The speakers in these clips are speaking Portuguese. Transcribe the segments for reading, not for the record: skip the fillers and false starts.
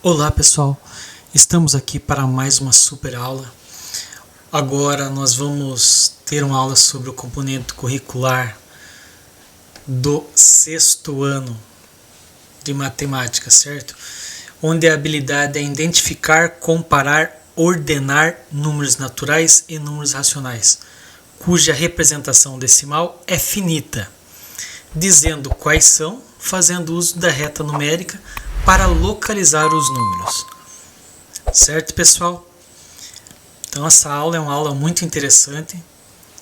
Olá pessoal, estamos aqui para mais uma super aula. Agora nós vamos ter uma aula sobre o componente curricular do 6º ano de matemática, certo? Onde a habilidade é identificar, comparar, ordenar números naturais e números racionais, cuja representação decimal é finita, dizendo quais são, fazendo uso da reta numérica para localizar os números. Certo, pessoal? Então essa aula é uma aula muito interessante.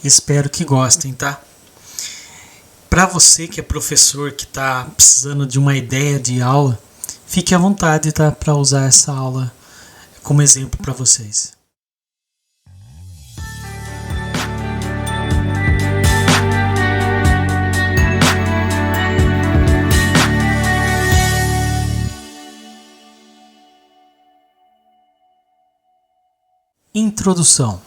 Espero que gostem, tá? Para você que é professor, que está precisando de uma ideia de aula, fique à vontade, tá? Para usar essa aula como exemplo para vocês. Introdução.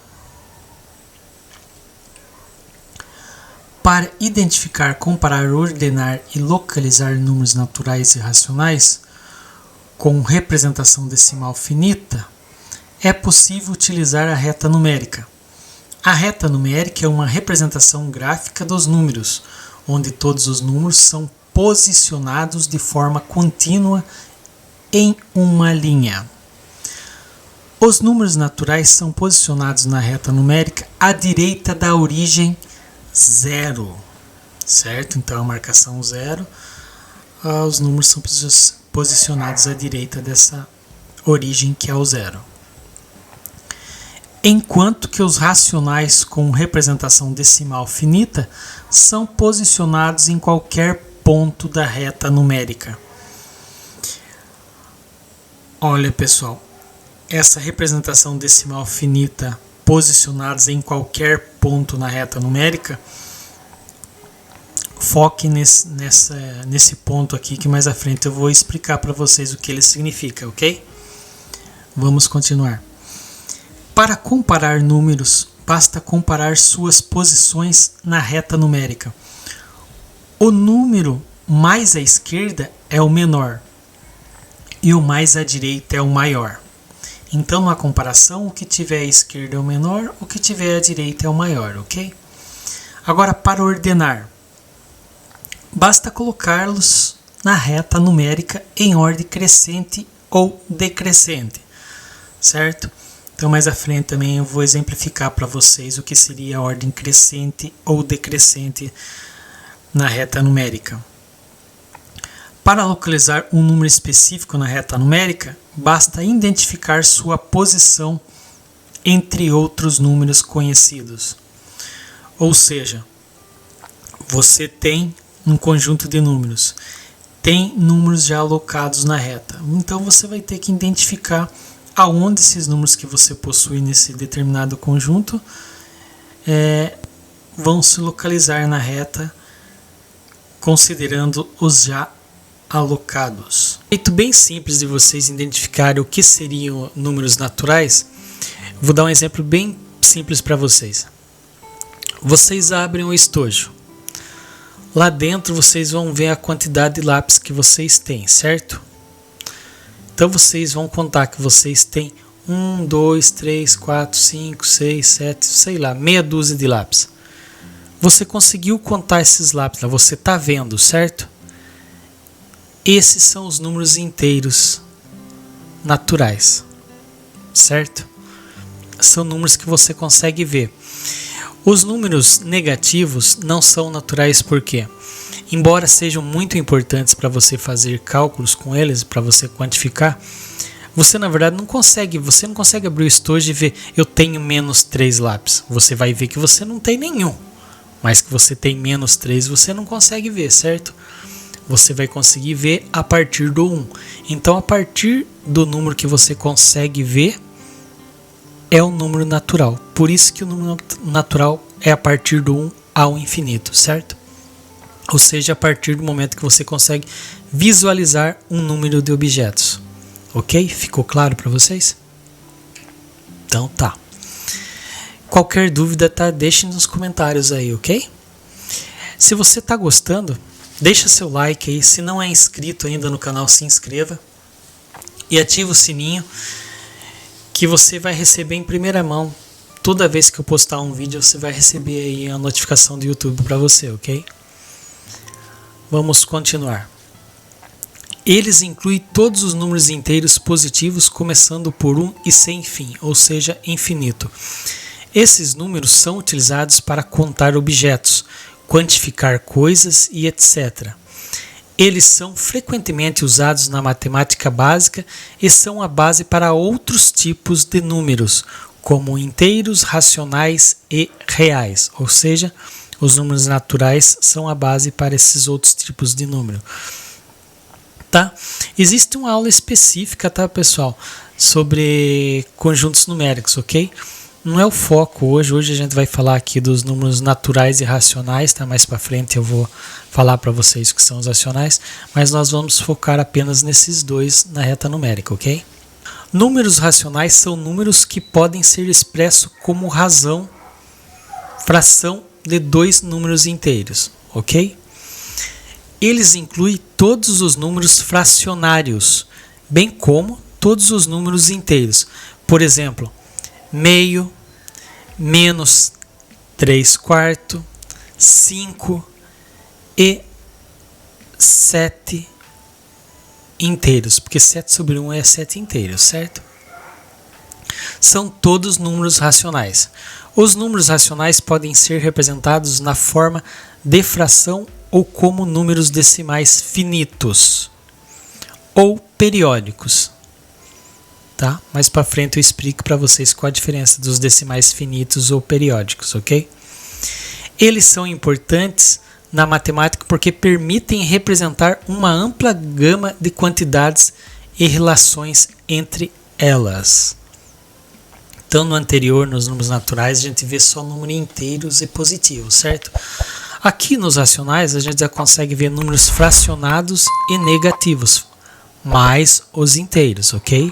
Para identificar, comparar, ordenar e localizar números naturais e racionais com representação decimal finita, é possível utilizar a reta numérica. A reta numérica é uma representação gráfica dos números, onde todos os números são posicionados de forma contínua em uma linha. Os números naturais são posicionados na reta numérica à direita da origem 0, certo? Então a marcação 0, os números são posicionados à direita dessa origem que é o 0. Enquanto que os racionais com representação decimal finita são posicionados em qualquer ponto da reta numérica. Olha, pessoal, essa representação decimal finita posicionados em qualquer ponto na reta numérica, foque nesse ponto aqui que mais à frente eu vou explicar para vocês o que ele significa, ok? Vamos continuar. Para comparar números, basta comparar suas posições na reta numérica. O número mais à esquerda é o menor e o mais à direita é o maior. Então, na comparação, o que tiver à esquerda é o menor, o que tiver à direita é o maior, ok? Agora, para ordenar, basta colocá-los na reta numérica em ordem crescente ou decrescente, certo? Então, mais à frente também eu vou exemplificar para vocês o que seria a ordem crescente ou decrescente na reta numérica. Para localizar um número específico na reta numérica, basta identificar sua posição entre outros números conhecidos. Ou seja, você tem um conjunto de números, tem números já alocados na reta. Então você vai ter que identificar aonde esses números que você possui nesse determinado conjunto vão se localizar na reta, considerando os já alocados. Jeito bem simples de vocês identificarem o que seriam números naturais, vou dar um exemplo bem simples para vocês. Vocês abrem um estojo. Lá dentro vocês vão ver a quantidade de lápis que vocês têm, certo? Então vocês vão contar que vocês têm 1, 2, 3, 4, 5, 6, 7, sei lá, meia dúzia de lápis. Você conseguiu contar esses lápis, você está vendo, certo? Esses são os números inteiros naturais, certo? São números que você consegue ver. Os números negativos não são naturais porque, embora sejam muito importantes para você fazer cálculos com eles, para você quantificar, você na verdade não consegue abrir o estojo e ver eu tenho menos 3 lápis. Você vai ver que você não tem nenhum, mas que você tem menos 3 você não consegue ver, certo? Você vai conseguir ver a partir do 1. Então, a partir do número que você consegue ver, é o número natural. Por isso que o número natural é a partir do 1 ao infinito, certo? Ou seja, a partir do momento que você consegue visualizar um número de objetos. Ok? Ficou claro para vocês? Então tá. Qualquer dúvida, tá? Deixe nos comentários aí, ok? Se você tá gostando, deixa seu like aí. Se não é inscrito ainda no canal, se inscreva. e ativa o sininho que você vai receber em primeira mão. Toda vez que eu postar um vídeo, você vai receber aí a notificação do YouTube para você, ok? Vamos continuar. Eles incluem todos os números inteiros positivos, começando por 1 e sem fim, ou seja, infinito. Esses números são utilizados para contar objetos, quantificar coisas e etc. Eles são frequentemente usados na matemática básica e são a base para outros tipos de números, como inteiros, racionais e reais, ou seja, os números naturais são a base para esses outros tipos de número. Tá? Existe uma aula específica, tá, pessoal, sobre conjuntos numéricos, ok? Não é o foco hoje. Hoje a gente vai falar aqui dos números naturais e racionais, tá? Mais para frente eu vou falar para vocês o que são os racionais, mas nós vamos focar apenas nesses dois na reta numérica, ok? Números racionais são números que podem ser expressos como razão, fração de dois números inteiros, ok? Eles incluem todos os números fracionários, bem como todos os números inteiros. Por exemplo, meio, menos 3/4, 5 e 7 inteiros, porque 7 sobre 1 é 7 inteiros, certo? São todos números racionais. Os números racionais podem ser representados na forma de fração ou como números decimais finitos ou periódicos. Tá? Mais para frente eu explico para vocês qual a diferença dos decimais finitos ou periódicos, ok? Eles são importantes na matemática porque permitem representar uma ampla gama de quantidades e relações entre elas. Então, no anterior, nos números naturais, a gente vê só números inteiros e positivos, certo? Aqui nos racionais, a gente já consegue ver números fracionados e negativos, mais os inteiros, ok?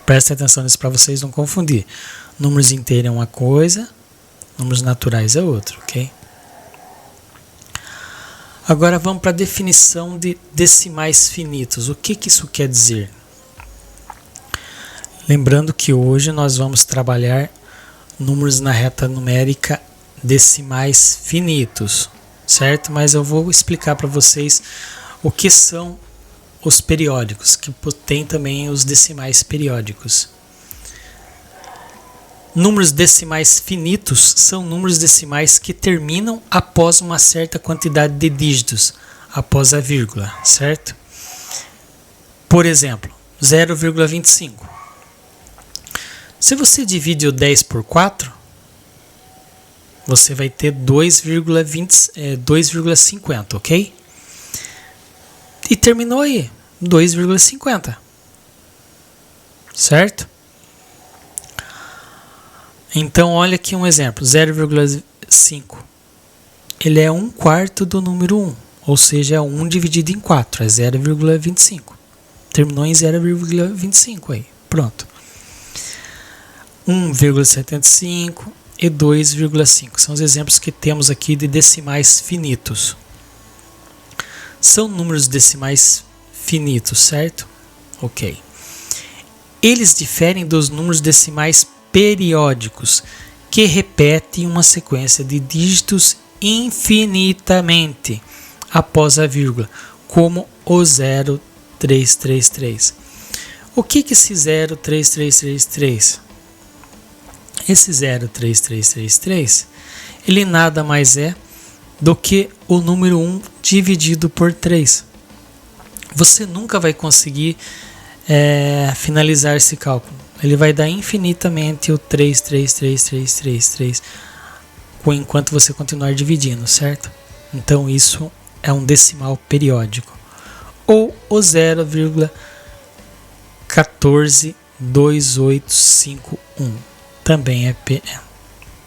Prestem atenção nisso para vocês não confundir. Números inteiros é uma coisa, números naturais é outra, ok? Agora vamos para a definição de decimais finitos. O que isso quer dizer? Lembrando que hoje nós vamos trabalhar números na reta numérica decimais finitos, certo? Mas eu vou explicar para vocês o que são os periódicos, que tem também os decimais periódicos. Números decimais finitos são números decimais que terminam após uma certa quantidade de dígitos, após a vírgula, certo? Por exemplo, 0,25. Se você divide o 10 por 4, você vai ter 2,50, ok? E terminou aí, 2,50, certo? Então, olha aqui um exemplo, 0,5. Ele é 1/4 do número 1, ou seja, é 1 dividido em 4, é 0,25. Terminou em 0,25 aí, pronto. 1,75 e 2,5 são os exemplos que temos aqui de decimais finitos. São números decimais finitos, certo? Ok. Eles diferem dos números decimais periódicos, que repetem uma sequência de dígitos infinitamente após a vírgula, como o 0,333. O que é esse 0,3333? Esse 0,3333, ele nada mais é do que o número 1 dividido por 3. Você nunca vai conseguir finalizar esse cálculo. Ele vai dar infinitamente o 3 enquanto você continuar dividindo, certo? Então isso é um decimal periódico. Ou o 0,142851 também é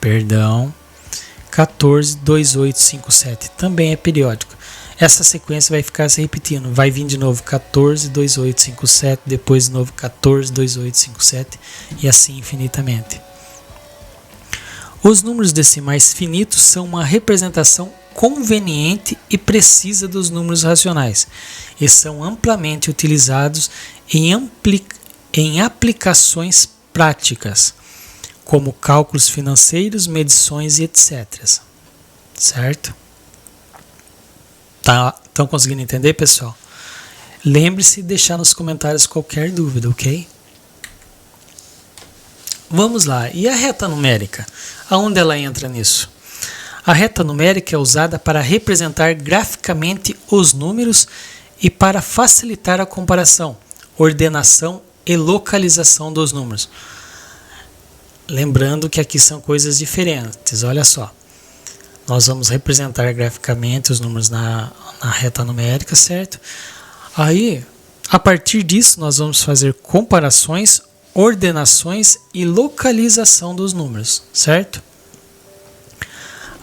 142857 também é periódico. Essa sequência vai ficar se repetindo, vai vir de novo 142857, depois de novo 142857 e assim infinitamente. Os números decimais finitos são uma representação conveniente e precisa dos números racionais e são amplamente utilizados em aplicações práticas, como cálculos financeiros, medições e etc. Certo? Estão conseguindo entender, pessoal? Lembre-se de deixar nos comentários qualquer dúvida, ok? Vamos lá. E a reta numérica? Aonde ela entra nisso? A reta numérica é usada para representar graficamente os números e para facilitar a comparação, ordenação e localização dos números. Lembrando que aqui são coisas diferentes, olha só. Nós vamos representar graficamente os números na reta numérica, certo? Aí, a partir disso, nós vamos fazer comparações, ordenações e localização dos números, certo?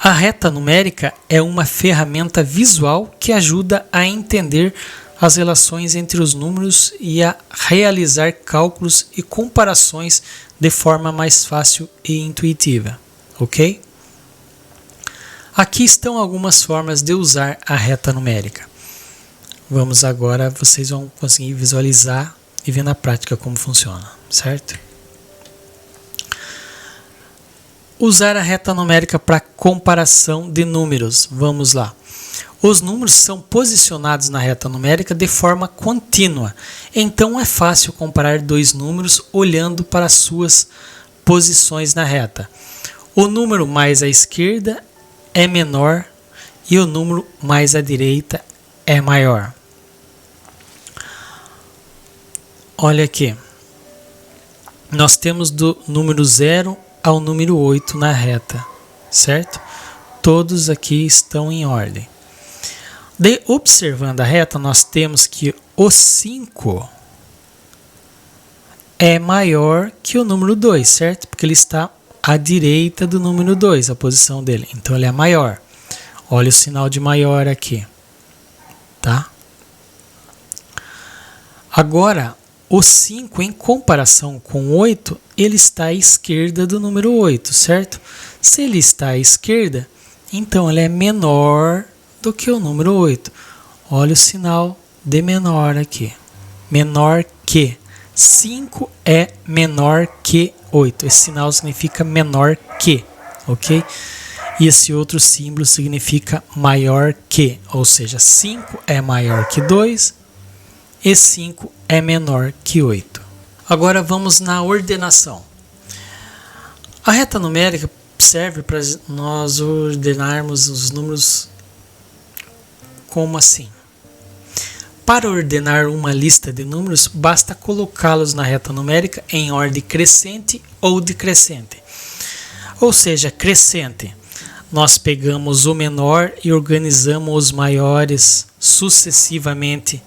A reta numérica é uma ferramenta visual que ajuda a entender as relações entre os números e a realizar cálculos e comparações de forma mais fácil e intuitiva, ok? Aqui estão algumas formas de usar a reta numérica. Vamos agora, vocês vão conseguir visualizar e ver na prática como funciona, certo? Usar a reta numérica para comparação de números. Vamos lá. Os números são posicionados na reta numérica de forma contínua, então é fácil comparar dois números olhando para suas posições na reta. O número mais à esquerda é menor e o número mais à direita é maior. Olha aqui. Nós temos do número 0 ao número 8 na reta, certo? Todos aqui estão em ordem. Observando a reta, nós temos que o 5 é maior que o número 2, certo? Porque ele está à direita do número 2, a posição dele. Então ele é maior. Olha o sinal de maior aqui, tá? Agora, o 5, em comparação com o 8, ele está à esquerda do número 8, certo? Se ele está à esquerda, então ele é menor do que o número 8. Olha o sinal de menor aqui. Menor que. 5 é menor que 8. Esse sinal significa menor que, ok? E esse outro símbolo significa maior que, ou seja, 5 é maior que 2 e 5 é menor que 8. Agora vamos na ordenação. A reta numérica serve para nós ordenarmos os números como assim? Para ordenar uma lista de números, basta colocá-los na reta numérica em ordem crescente ou decrescente. Ou seja, crescente. Nós pegamos o menor e organizamos os maiores sucessivamente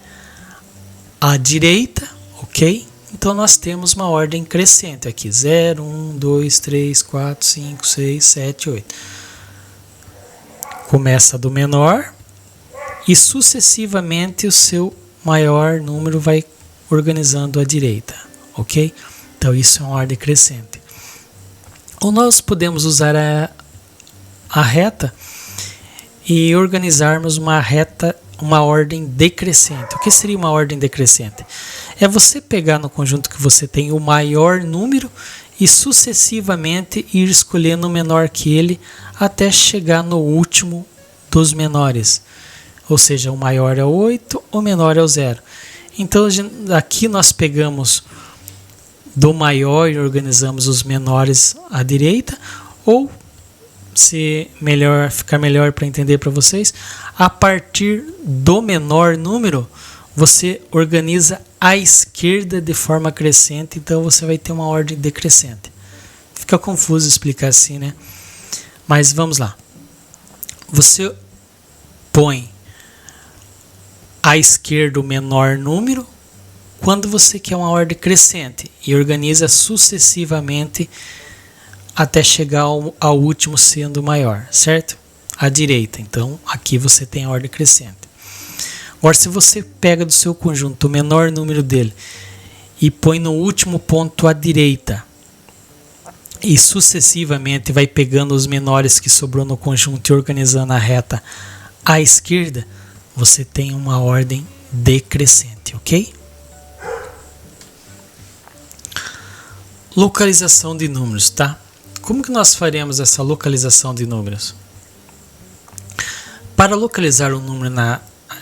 à direita, ok? Então nós temos uma ordem crescente aqui, 0, 1, 2, 3, 4, 5, 6, 7, 8. Começa do menor e sucessivamente o seu maior número vai organizando à direita, ok? Então isso é uma ordem crescente. Ou nós podemos usar a reta e organizarmos uma ordem decrescente. O que seria uma ordem decrescente? É você pegar no conjunto que você tem o maior número e sucessivamente ir escolhendo o menor que ele até chegar no último dos menores. Ou seja, o maior é o 8, o menor é o 0. Então aqui nós pegamos do maior e organizamos os menores à direita, ou se ficar melhor para entender para vocês, a partir do menor número você organiza à esquerda de forma crescente, então você vai ter uma ordem decrescente. Fica confuso explicar assim, né? Mas vamos lá. Você põe à esquerda o menor número quando você quer uma ordem crescente e organiza sucessivamente até chegar ao último sendo maior, certo? À direita. Então, aqui você tem a ordem crescente. Agora, se você pega do seu conjunto o menor número dele e põe no último ponto à direita, e sucessivamente vai pegando os menores que sobrou no conjunto e organizando a reta à esquerda, você tem uma ordem decrescente, ok? Localização de números, tá? Como que nós faremos essa localização de números? Para localizar um número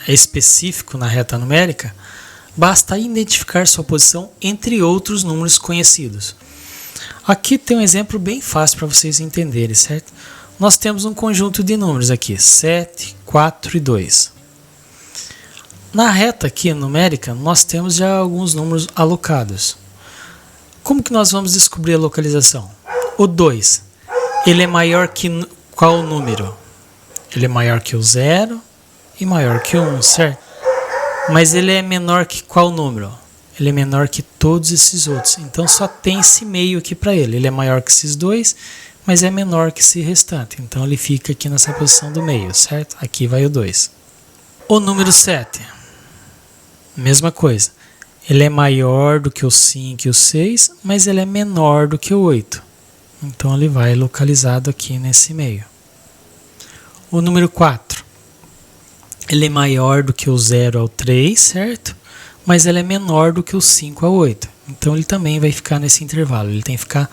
específico na reta numérica, basta identificar sua posição entre outros números conhecidos. Aqui tem um exemplo bem fácil para vocês entenderem, certo? Nós temos um conjunto de números aqui, 7, 4 e 2. Na reta aqui numérica, nós temos já alguns números alocados. Como que nós vamos descobrir a localização? O 2, ele é maior que qual número? Ele é maior que o 0 e maior que o 1, certo? Mas ele é menor que qual número? Ele é menor que todos esses outros. Então só tem esse meio aqui para ele. Ele é maior que esses dois, mas é menor que esse restante. Então ele fica aqui nessa posição do meio, certo? Aqui vai o 2. O número 7. Mesma coisa. Ele é maior do que o 5 e o 6, mas ele é menor do que o 8. Então ele vai localizado aqui nesse meio. O número 4. Ele é maior do que o 0 ao 3, certo? Mas ele é menor do que o 5 ao 8. Então ele também vai ficar nesse intervalo. Ele tem que ficar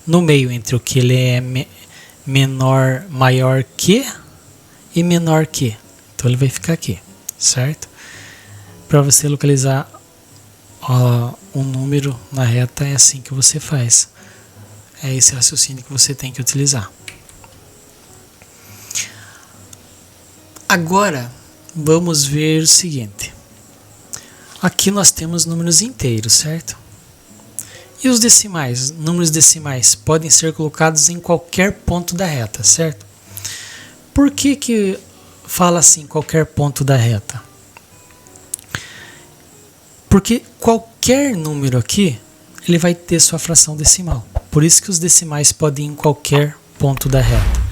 no meio entre o que ele é maior que e menor que. Então ele vai ficar aqui, certo? Para você localizar um número na reta é assim que você faz. É esse raciocínio que você tem que utilizar. Agora vamos ver o seguinte. Aqui nós temos números inteiros, certo? E os decimais? Números decimais podem ser colocados em qualquer ponto da reta, certo? Por que fala assim, qualquer ponto da reta? Porque qualquer número aqui, ele vai ter sua fração decimal. Por isso que os decimais podem ir em qualquer ponto da reta.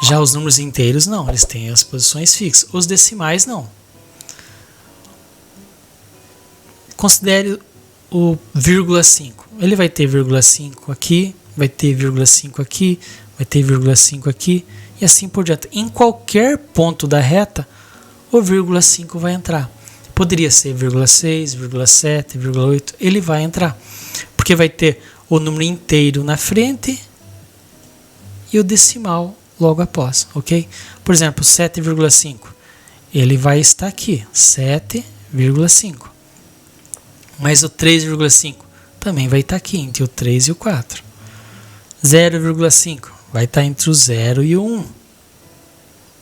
Já os números inteiros não, eles têm as posições fixas. Os decimais não. Considere o vírgula 5. Ele vai ter vírgula 5 aqui, vai ter vírgula 5 aqui, vai ter vírgula 5 aqui e assim por diante. Em qualquer ponto da reta, o vírgula 5 vai entrar. Poderia ser vírgula 6, vírgula 7, vírgula 8, ele vai entrar. Porque vai ter o número inteiro na frente e o decimal logo após, ok? Por exemplo, 7,5, ele vai estar aqui, 7,5. Mas o 3,5 também vai estar aqui, entre o 3 e o 4. 0,5 vai estar entre o 0 e o 1.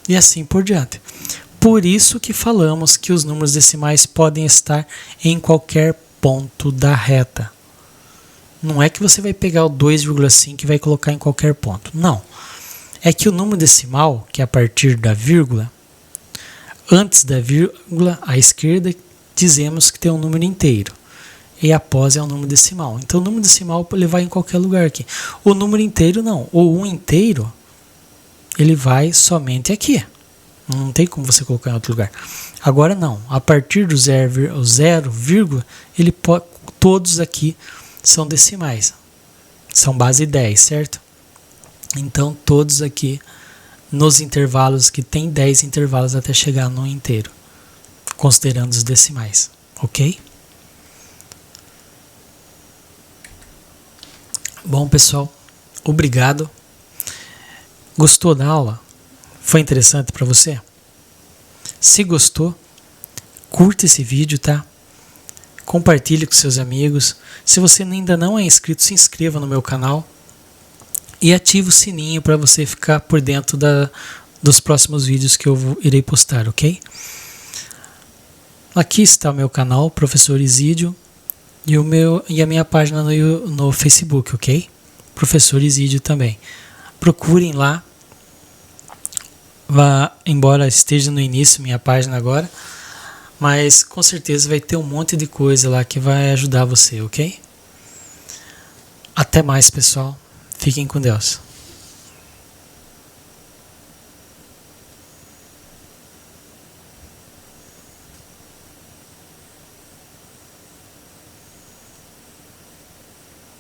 E assim por diante. Por isso que falamos que os números decimais podem estar em qualquer ponto da reta. Não é que você vai pegar o 2,5 e vai colocar em qualquer ponto. Não. É que o número decimal, que é a partir da vírgula, antes da vírgula, à esquerda, dizemos que tem um número inteiro. E após é um número decimal. Então o número decimal ele vai em qualquer lugar aqui. O número inteiro não. O 1 inteiro, ele vai somente aqui. Não tem como você colocar em outro lugar. Agora não. A partir do 0, ele pode, todos aqui são decimais. São base 10, certo? Então todos aqui nos intervalos que tem 10 intervalos até chegar no inteiro, considerando os decimais, ok? Bom, pessoal, obrigado. Gostou da aula? Foi interessante para você? Se gostou, curta esse vídeo, tá? Compartilhe com seus amigos. Se você ainda não é inscrito, se inscreva no meu canal e ative o sininho para você ficar por dentro dos próximos vídeos que eu irei postar, ok? Aqui está o meu canal, Professor Isídio, e a minha página no Facebook, ok? Professor Isídio também. Procurem lá, embora esteja no início minha página agora, mas com certeza vai ter um monte de coisa lá que vai ajudar você, ok? Até mais, pessoal. Fiquem com Deus.